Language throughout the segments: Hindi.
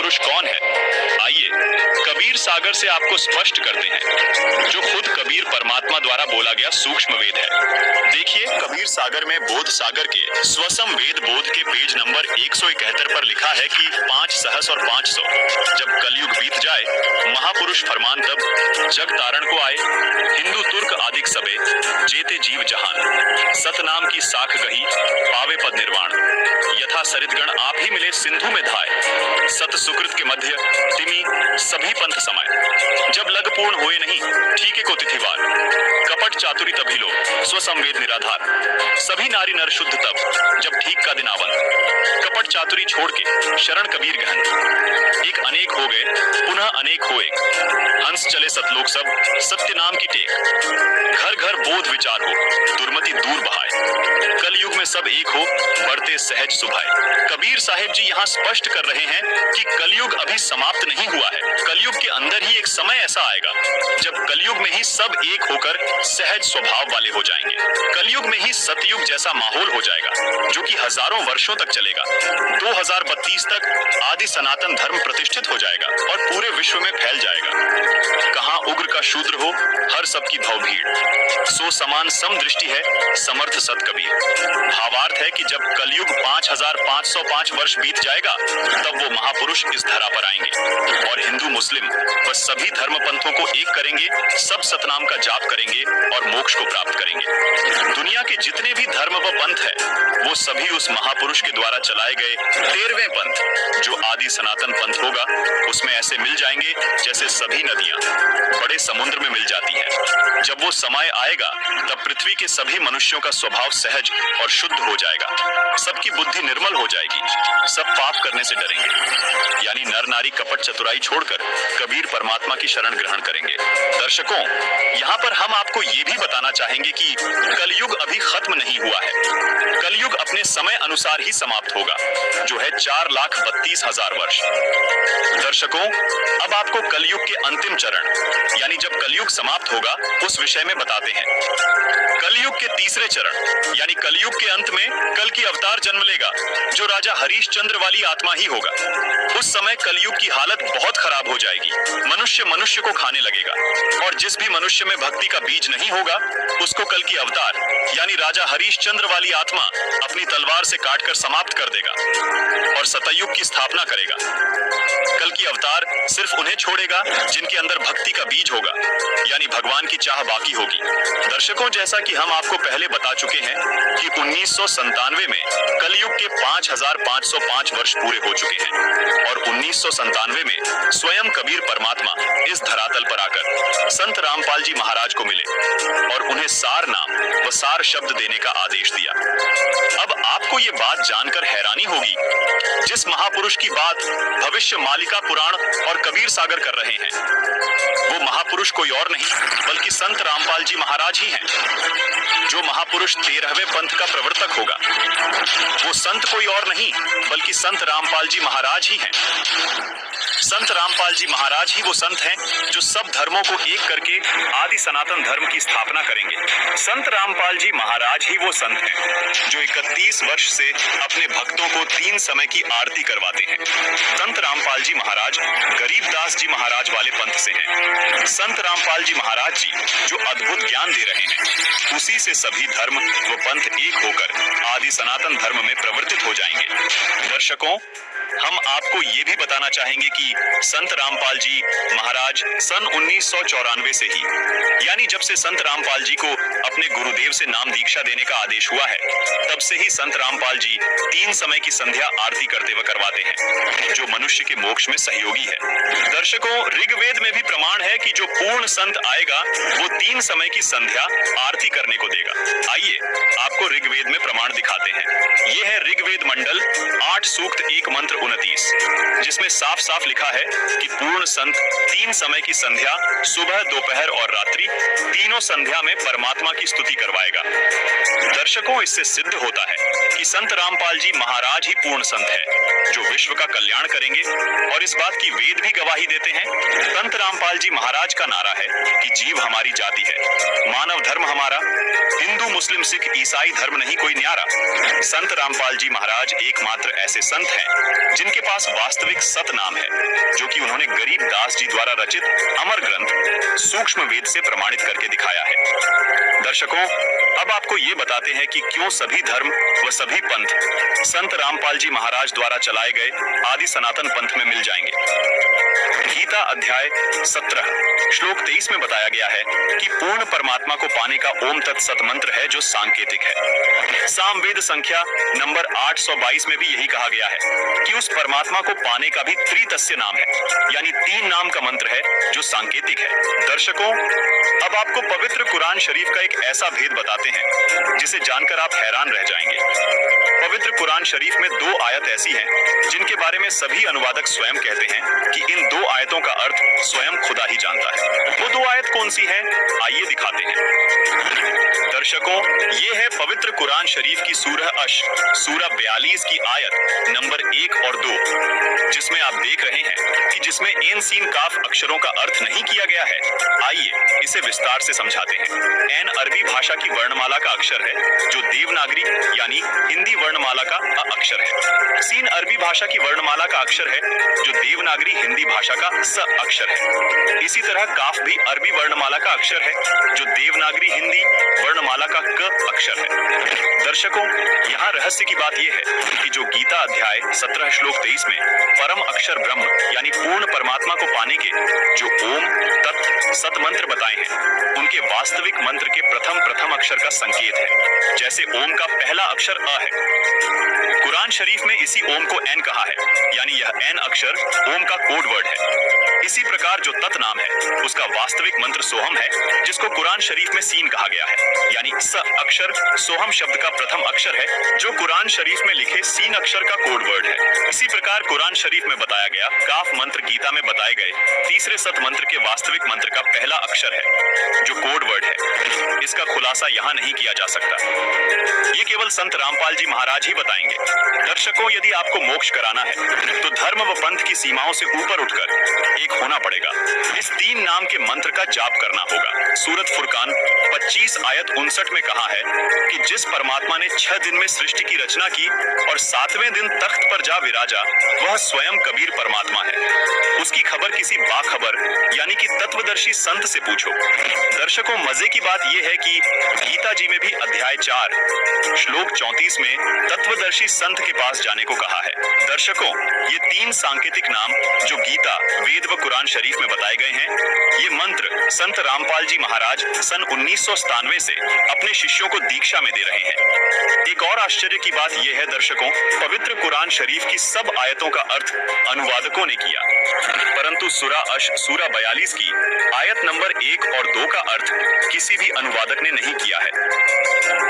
महापुरुष कौन है? आइए कबीर सागर से आपको स्पष्ट करते हैं, जो खुद कबीर परमात्मा द्वारा बोला गया सूक्ष्म वेद है। देखिए कबीर सागर में बोध सागर के स्वसम वेद बोध के पेज नंबर 171 पर लिखा है कि 5 सहस और 500 जब कलयुग बीत जाए, महापुरुष फरमान तब जग तारण को आए। हिंदू तुर्क आदिक सबे जेते जीव जहान, सतनाम की साख गही पावे पद निर्वाण। यथा सरितगण आप ही मिले सिंधु में धाय, सत सुकृत के मध्य तिमी सभी पंथ समाये। जब लग पूर्ण हुए नहीं ठीके को तिथिवार, कपट चातुरी तभी लो स्वसंवेद निराधार। सभी नारी नर शुद्ध तब जब ठीक का दिन आवन, कपट चातुरी छोड़ के शरण कबीर गहन। एक अनेक हो गए पुनः अनेक हो एक, हंस चले सतलोक सब सत्य नाम की टेक। घर घर बोध विचार हो दुर्मति दूर बहाए, कलयुग में सब एक हो बढ़ते सहज सुभाए। कबीर साहिब जी यहाँ स्पष्ट कर रहे हैं कि कलयुग अभी समाप्त नहीं हुआ है। कलयुग के अंदर ही एक समय ऐसा आएगा जब कलयुग में ही सब एक होकर सहज स्वभाव वाले हो जाएंगे। कलयुग में ही सतयुग जैसा माहौल हो जाएगा जो कि हजारों वर्षों तक चलेगा। 2032 तक आदि सनातन धर्म प्रतिष्ठित हो जाएगा और पूरे विश्व में फैल जाएगा। कहाँ उग्र का शूद्र हो हर सबकी भव भीड़, सो समान सम दृष्टि है समर्थ सत कबीर। भावार्थ है कि जब कलयुग 5505 वर्ष बीत जाएगा तब वो महापुरुष इस धरा पर आएंगे और हिंदू मुस्लिम व सभी धर्म पंथों को एक करेंगे, सब सतनाम का जाप करेंगे और मोक्ष को प्राप्त करेंगे। दुनिया के जितने भी धर्म व पंथ है वो सभी उस महापुरुष के द्वारा चलाए गए 13वें पंथ जो आदि सनातन पंथ होगा उसमें ऐसे मिल जाएंगे जैसे सभी नदियां बड़े समुद्र में मिल जाती हैं। जब वो समय आएगा तब पृथ्वी के सभी मनुष्यों का स्वभाव सहज और शुद्ध हो जाएगा, सबकी बुद्धि निर्मल हो जाएगी, सब पाप करने से डरेंगे, यानी नर नारी कपट चतुराई छोड़कर कबीर परमात्मा की शरण ग्रहण करेंगे। दर्शकों, यहाँ पर हम आपको ये भी बताना चाहेंगे कि कलयुग अभी खत्म नहीं हुआ है। कलयुग अपने समय अनुसार ही समाप्त होगा, जो है 4,32,000 वर्ष। दर्शकों, अब आपको कलयुग के अंतिम चरण यानी जब कलयुग समाप्त होगा उस विषय में बताते हैं। कलयुग के तीसरे चरण यानी कलयुग के अंत में कल की अवतार जन्म लेगा जो राजा हरिश्चंद्र वाली आत्मा ही होगा। उस समय कलयुग की हालत बहुत खराब हो जाएगी, मनुष्य मनुष्य को खाने लगेगा और जिस भी मनुष्य में भक्ति का बीज नहीं होगा उसको कल की अवतार यानी राजा हरिश्चंद्र वाली आत्मा अपनी तलवार से काटकर समाप्त कर देगा और सतयुग की स्थापना करेगा। कल की अवतार सिर्फ उन्हें छोड़ेगा जिनके अंदर भक्ति का बीज होगा यानी भगवान की चाह बाकी होगी। दर्शकों, जैसा कि हम आपको पहले बता चुके हैं कि 1997 में कलयुग के 5505 वर्ष पूरे हो चुके हैं और 1997 में स्वयं कबीर परमात्मा इस धरातल पर आकर संत रामपाल जी महाराज को मिले और उन्हें सार नाम व सार शब्द देने का आदेश दिया। अब आपको ये बात जानकर हैरानी होगी, जिस महापुरुष की बात भविष्य मालिका पुराण और कबीर सागर कर रहे हैं वो महापुरुष कोई और नहीं बल्कि संत रामपाल जी महाराज ही हैं। जो महापुरुष 13वें पंथ का प्रवर्तक होगा वो संत कोई और नहीं बल्कि संत रामपाल जी महाराज ही हैं। संत रामपाल जी महाराज ही वो संत हैं जो सब धर्मों को एक करके आदि सनातन धर्म की स्थापना करेंगे। संत रामपाल जी महाराज ही वो संत हैं जो 31 वर्ष से अपने भक्तों को 3 समय की आरती करवाते हैं। संत रामपाल जी महाराज गरीबदास जी महाराज वाले पंथ से हैं। संत रामपाल जी महाराज जी जो अद्भुत ज्ञान दे रहे हैं उसी से सभी धर्म व पंथ एक होकर आदि सनातन धर्म में प्रवर्तित हो जाएंगे। दर्शकों, हम आपको ये भी बताना चाहेंगे कि संत रामपाल जी महाराज सन 1994 से ही यानी जब से संत रामपाल जी को अपने गुरुदेव से नाम दीक्षा देने का आदेश हुआ है तब से ही संत रामपाल जी 3 समय की संध्या आरती करते व करवाते हैं जो मनुष्य के मोक्ष में सहयोगी है। दर्शकों, ऋग्वेद में भी प्रमाण है कि जो पूर्ण संत आएगा वो 3 समय की संध्या आरती करने को देगा। आइए आपको ऋग्वेद में प्रमाण दिखाते हैं। ये है ऋग्वेद मंडल 8 सूक्त 1 मंत्र 29, जिसमें साफ साफ लिखा है कि पूर्ण संत 3 समय की संध्या सुबह दोपहर और रात्रि तीनों संध्या में परमात्मा की स्तुति करवाएगा। दर्शकों, इससे सिद्ध होता है कि संत रामपाल जी महाराज ही पूर्ण संत है जो विश्व का कल्याण करेंगे और इस बात की वेद भी गवाही देते हैं। संत रामपाल जी महाराज का नारा है कि जीव हमारी जाति है, मानव धर्म हमारा, हिंदू मुस्लिम सिख ईसाई धर्म नहीं कोई न्यारा। संत रामपाल जी महाराज एकमात्र ऐसे संत हैं जिनके पास वास्तविक वास्तविक सत नाम है, जो कि उन्होंने गरीब दास जी द्वारा रचित अमर ग्रंथ सूक्ष्म वेद से प्रमाणित करके दिखाया है। दर्शकों, अब आपको ये बताते हैं कि क्यों सभी धर्म व सभी पंथ संत रामपाल जी महाराज द्वारा चलाए गए आदि सनातन पंथ में मिल जाएंगे। गीता अध्याय 17 श्लोक 23 में बताया गया है कि पूर्ण परमात्मा को पाने का ओम तत्सत मंत्र है, जो सांकेतिक है। सामवेद संख्या नंबर 822 में भी यही कहा गया है कि उस परमात्मा को पाने का भी त्रितस्य नाम है, यानी 3 नाम का मंत्र है जो सांकेतिक है। दर्शकों, अब आपको पवित्र कुरान शरीफ का एक ऐसा भेद बताते हैं जिसे जानकर आप हैरान रह जाएंगे। पवित्र कुरान शरीफ में 2 आयत ऐसी हैं जिनके बारे में सभी अनुवादक स्वयं कहते हैं कि इन 2 आयतों का अर्थ स्वयं खुदा ही जानता है। वो 2 आयत कौन सी हैं? आइए दिखाते हैं। दर्शकों, ये है पवित्र कुरान शरीफ की सूरह अश सूरह 42 की आयत नंबर 1 और 2, जिसमें आप देख रहे हैं कि जिसमें एन सीन काफ अक्षरों का अर्थ नहीं किया गया है। आइए इसे विस्तार से समझाते हैं। एन अरबी भाषा की वर्णमाला का अक्षर है, जो देवनागरी यानी हिंदी वर्णमाला का अ अक्षर है। सीन अरबी भाषा की वर्णमाला का अक्षर है, जो देवनागरी हिंदी भाषा का स अक्षर है। इसी तरह काफ भी अरबी वर्णमाला का अक्षर है, जो देवनागरी हिंदी वर्णमाला का क अक्षर है। दर्शकों, यहाँ रहस्य की बात यह है कि जो गीता अध्याय 17 श्लोक 23 में परम अक्षर ब्रह्म यानी पूर्ण परमात्मा को पाने के जो ओम तत् सत मंत्र बताए हैं, उनके वास्तविक मंत्र के प्रथम अक्षर का संकेत है। जैसे ओम का पहला अक्षर अ है, कुरान शरीफ में इसी ओम को एन कहा है, यानी यह एन अक्षर ओम का कोड वर्ड है। इसी प्रकार जो तत् नाम है, उसका वास्तविक मंत्र सोहम है, जिसको कुरान शरीफ में सीन कहा गया है, यानी स अक्षर सोहम शब्द का प्रथम अक्षर है, जो कुरान शरीफ में लिखे सीन अक्षर का कोड वर्ड है। इसी प्रकार कुरान शरीफ में बताया गया काफ मंत्र गीता में बताए गए तीसरे सत मंत्र के वास्तविक मंत्र का पहला अक्षर है, जो कोड वर्ड है। इसका खुलासा यहाँ नहीं किया जा सकता, ये केवल संत रामपाल जी महाराज ही बताएंगे। दर्शकों, यदि आपको मोक्ष कराना है तो धर्म व पंथ की सीमाओं से ऊपर उठकर एक होना पड़ेगा। इस 3 नाम के मंत्र का जाप करना होगा। सूरत फुरकान 25 आयत 59 में कहा है कि जिस परमात्मा ने 6 दिन में सृष्टि की रचना की और 7वें दिन तख्त पर जा विराजा, वह स्वयं कबीर परमात्मा है। उसकी खबर किसी बाखबर यानी कि तत्वदर्शी संत से पूछो। दर्शकों, मजे की बात यह है कि गीता जी में भी अध्याय 4 श्लोक 34 में तत्वदर्शी संत के पास जाने को कहा है। दर्शकों, ये 3 सांकेतिक नाम जो गीता, वेद व कुरान शरीफ में बताए गए हैं, ये मंत्र संत रामपाल जी महाराज सन 1997 से अपने शिष्यों को दीक्षा में दे रहे हैं। एक और आश्चर्य की बात यह है दर्शकों, पवित्र कुरान शरीफ की सब आयतों का अर्थ अनुवादकों ने किया, परंतु सूरह अश सूरह 42 की आयत नंबर 1 और 2 का अर्थ किसी भी अनुवादक ने नहीं किया है।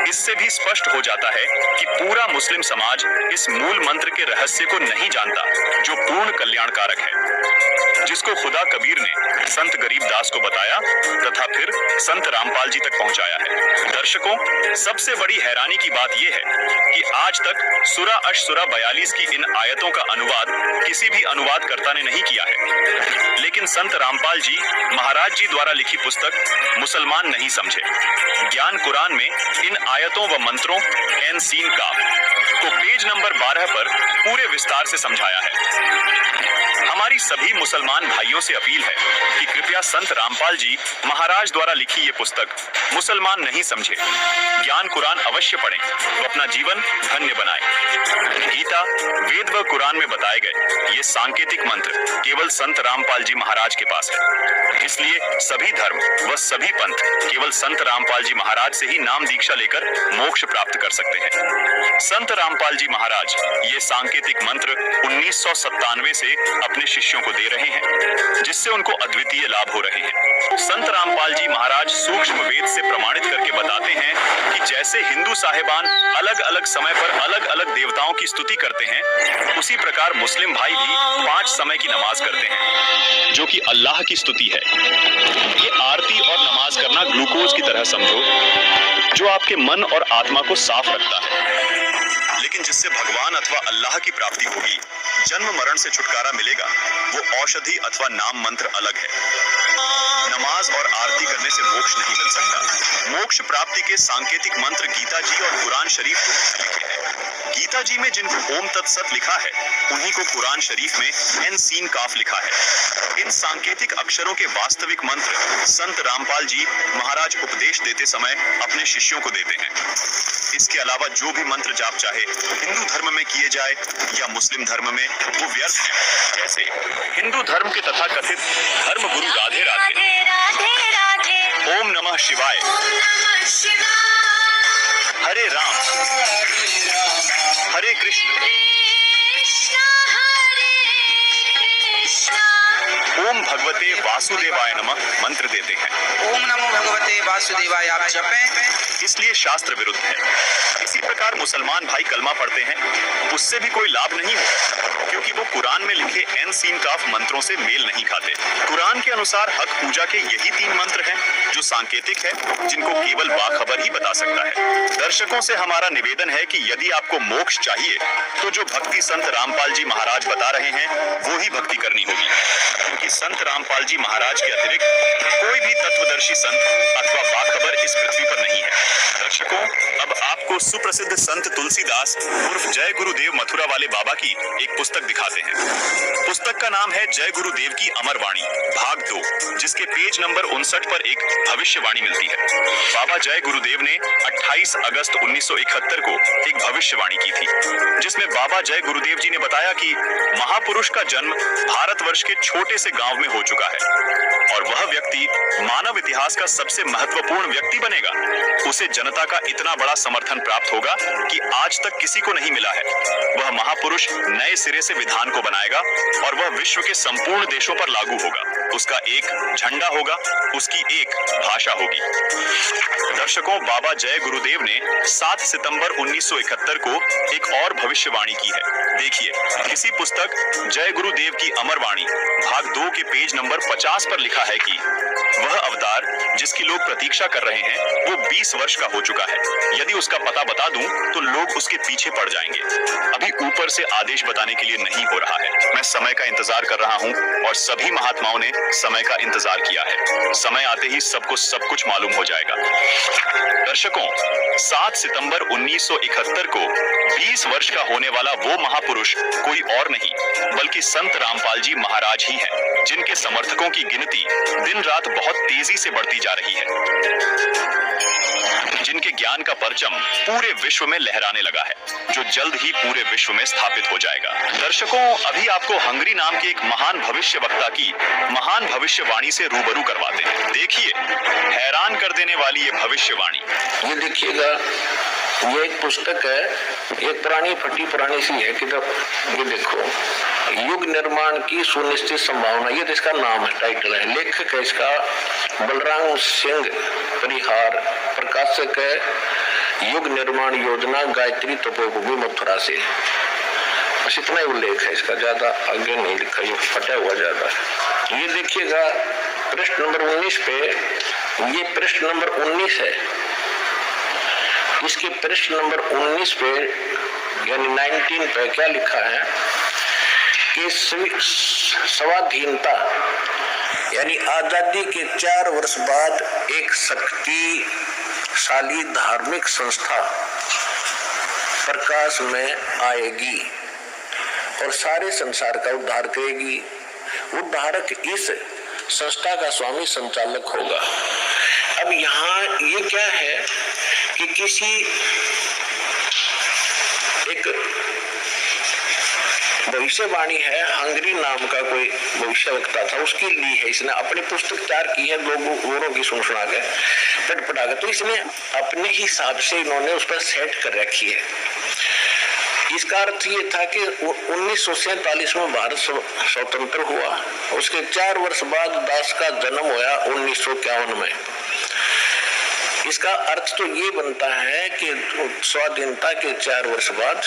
इससे भी स्पष्ट हो जाता है कि पूरा मुस्लिम समाज इस मूल मंत्र के रहस्य को नहीं जानता, जो पूर्ण कल्याणकारक है, जिसको खुदा कबीर ने संत गरीबदास को बताया तथा फिर संत रामपाल जी तक पहुंचाया है। दर्शकों, सबसे बड़ी हैरानी की बात यह है कि आज तक सूरह अश सूरह 42 की इन आयतों का अनुवाद किसी भी अनुवादकर्ता ने नहीं किया है, लेकिन संत रामपाल जी महाराज जी द्वारा लिखी पुस्तक मुसलमान नहीं समझे ज्ञान कुरान में इन आयतों व मंत्रों एन सीन का को पेज नंबर 12 पर पूरे विस्तार से समझाया है। हमारी सभी मुसलमान भाइयों से अपील है कि कृपया संत रामपाल जी महाराज द्वारा लिखी ये पुस्तक मुसलमान नहीं समझे ज्ञान कुरान अवश्य पढ़ें व अपना जीवन धन्य बनाएं। गीता, वेद व कुरान में बताए गए ये सांकेतिक मंत्र केवल संत रामपाल जी महाराज के पास है, इसलिए सभी धर्म व सभी पंथ केवल संत रामपाल जी महाराज से ही नाम दीक्षा लेकर मोक्ष प्राप्त कर सकते हैं। संत रामपाल जी महाराज ये सांकेतिक मंत्र 1997 से अपने शिष्यों को दे रहे हैं, जिससे उनको अद्वितीय लाभ हो रहे हैं। संत रामपाल जी महाराज सूक्ष्म वेद से प्रमाणित करके बताते हैं कि जैसे हिंदू साहिबान अलग अलग समय पर अलग अलग देवताओं की स्तुति करते हैं, उसी प्रकार मुस्लिम भाई भी 5 समय की नमाज करते हैं, जो कि अल्लाह की स्तुति है। ये आरती और नमाज करना ग्लूकोज की तरह समझो, जो आपके मन और आत्मा को साफ रखता है, लेकिन जिससे भगवान अथवा अल्लाह की प्राप्ति होगी, जन्म मरण से छुटकारा मिलेगा, वो औषधि अथवा नाम मंत्र अलग है। नमाज और आरती करने से मोक्ष नहीं मिल सकता। मोक्ष प्राप्ति के सांकेतिक मंत्र गीता जी और कुरान शरीफ दोनों में लिखे हैं। गीता जी में जिनको ओम तत्सत लिखा है, उन्हीं को कुरान शरीफ में एन सीन काफ लिखा है। इन सांकेतिक अक्षरों के वास्तविक मंत्र संत रामपाल जी महाराज उपदेश देते समय अपने शिष्यों को देते हैं। इसके अलावा जो भी मंत्र जाप चाहे हिंदू धर्म में किए जाए या मुस्लिम धर्म में, वो व्यर्थ है। जैसे हिंदू धर्म के तथा कथित धर्म गुरु राधे राधे, ओम नमः शिवाय, हरे राम, हरे कृष्ण, ओम भगवते वासुदेवाय नमः मंत्र देते हैं। ओम नमो भगवते वासुदेवाय आप जपें, इसलिए शास्त्र विरुद्ध है। इसी प्रकार मुसलमान भाई कलमा पढ़ते हैं, उससे भी कोई लाभ नहीं होगा, क्योंकि वो कुरान में लिखे एन सीन काफ मंत्रों से मेल नहीं खाते। कुरान के अनुसार हक पूजा के यही 3 मंत्र हैं जो सांकेतिक है, जिनको केवल बाखबर ही बता सकता है। दर्शकों से हमारा निवेदन है कि यदि आपको मोक्ष चाहिए तो जो भक्ति संत रामपाल जी महाराज बता रहे हैं वो ही भक्ति करनी होगी, क्योंकि संत रामपाल जी महाराज के अतिरिक्त कोई भी तत्वदर्शी संत अथवा बाखबर इस पृथ्वी पर नहीं है। दर्शकों, अब आपको सुप्रसिद्ध संत तुलसीदास उर्फ जय गुरुदेव मथुरा वाले बाबा की एक पुस्तक दिखाते हैं। पुस्तक का नाम है जय गुरुदेव की अमरवाणी भाग 2, जिसके पेज नंबर 59 पर एक भविष्यवाणी मिलती है। बाबा जय गुरुदेव ने 28 अगस्त 1971 को एक भविष्यवाणी की थी, जिसमें बाबा जय गुरुदेव जी ने बताया कि महापुरुष का जन्म भारतवर्ष के छोटे से गांव में हो चुका है और वह व्यक्ति मानव इतिहास का सबसे महत्वपूर्ण व्यक्ति बनेगा। उसे जनता का इतना बड़ा समर्थन प्राप्त होगा कि आज तक किसी को नहीं मिला है। वह महापुरुष नए सिरे से विधान को बनाएगा और वह विश्व के संपूर्ण देशों पर लागू होगा। उसका एक झंडा होगा, उसकी एक भाषा होगी। दर्शकों, बाबा जय गुरुदेव ने 7 सितंबर 1971 को एक और भविष्यवाणी की है। देखिए, इसी पुस्तक जय गुरुदेव की अमरवाणी भाग 2 के पेज नंबर 50 पर लिखा है कि वह अवतार जिसकी लोग प्रतीक्षा कर रहे हैं वो 20 वर्ष का हो चुका है। यदि उसका पता बता दूं तो लोग उसके पीछे पड़ जाएंगे। अभी ऊपर से आदेश बताने के लिए नहीं हो रहा है। मैं समय का इंतजार कर रहा हूं और सभी महात्माओं ने समय का इंतजार किया है। समय आते ही सबको सब कुछ मालूम हो जाएगा। दर्शकों, 7 सितंबर 1971 को 20 वर्ष का होने वाला वो महापुरुष कोई और नहीं बल्कि संत रामपाल जी महाराज ही हैं, जिनके समर्थकों की गिनती दिन रात बहुत तेजी से बढ़ती जा रही है, जिनके ज्ञान का परचम पूरे विश्व में लहराने लगा है, जो जल्द ही पूरे विश्व में स्थापित हो जाएगा। दर्शकों, अभी आपको हंगरी नाम के एक महान भविष्यवक्ता की महान भविष्यवाणी से रूबरू करवाते हैं। देखिए, हैरान कर देने वाली ये भविष्यवाणी। ये देखिएगा, ये एक पुस्तक है, एक पुरानी फटी पुरानी सी है किताब। ये देखो, युग निर्माण की सुनिश्चित संभावना, ये इसका नाम है, टाइटल है। लेखक है इसका बलराम सिंह परिहार, प्रकाशक है युग निर्माण योजना, गायत्री तपोभूमि मथुरा से। बस इतना ही उल्लेख है इसका, ज्यादा आगे नहीं लिखा, ये फटा हुआ ज्यादा। ये देखिएगा पृष्ठ नंबर 19 पे, ये पृष्ठ नंबर 19 है। इसके पृष्ठ नंबर 19 पे यानी 19 पे क्या लिखा है कि स्वाधीनता यानी आजादी के 4 वर्ष बाद एक शक्तिशाली धार्मिक संस्था प्रकाश में आएगी और सारे संसार का उद्धार करेगी। उद्धारक इस संस्था का स्वामी संचालक होगा। अब यहाँ ये क्या है कि किसी एक भविष्यवाणी है, हंगरी नाम का कोई भविष्यवक्ता था, उसकी ली है इसने, अपनी पुस्तक तैयार की है, लोगों की सुना के पटपटा के, तो इसने अपने हिसाब से इन्होंने उस पर सेट कर रखी है। इसका अर्थ ये था कि 1947 में भारत स्वतंत्र हुआ, उसके 4 वर्ष बाद दास का जन्म हुआ 1951 में। इसका अर्थ तो ये बनता है कि स्वाधीनता के 4 वर्ष बाद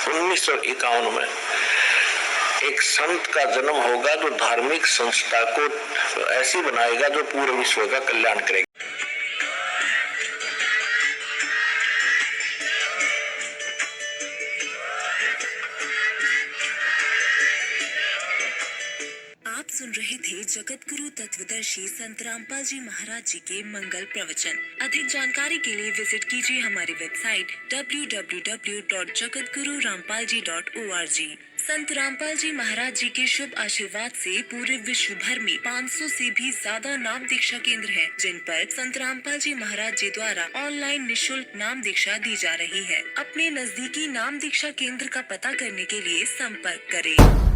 1951 में एक संत का जन्म होगा जो धार्मिक संस्था को ऐसी बनाएगा जो पूरे विश्व का कल्याण करेगा। आप सुन रहे थे जगत गुरु तत्वदर्शी संत रामपाल जी महाराज जी के मंगल प्रवचन। अधिक जानकारी के लिए विजिट कीजिए हमारी वेबसाइट www.jagatgururampalji.org। संत रामपाल जी महाराज जी के शुभ आशीर्वाद से पूरे विश्व भर में 500 से भी ज्यादा नाम दीक्षा केंद्र हैं, जिन पर संत रामपाल जी महाराज जी द्वारा ऑनलाइन निशुल्क नाम दीक्षा दी जा रही है। अपने नजदीकी नाम दीक्षा केंद्र का पता करने के लिए संपर्क करें।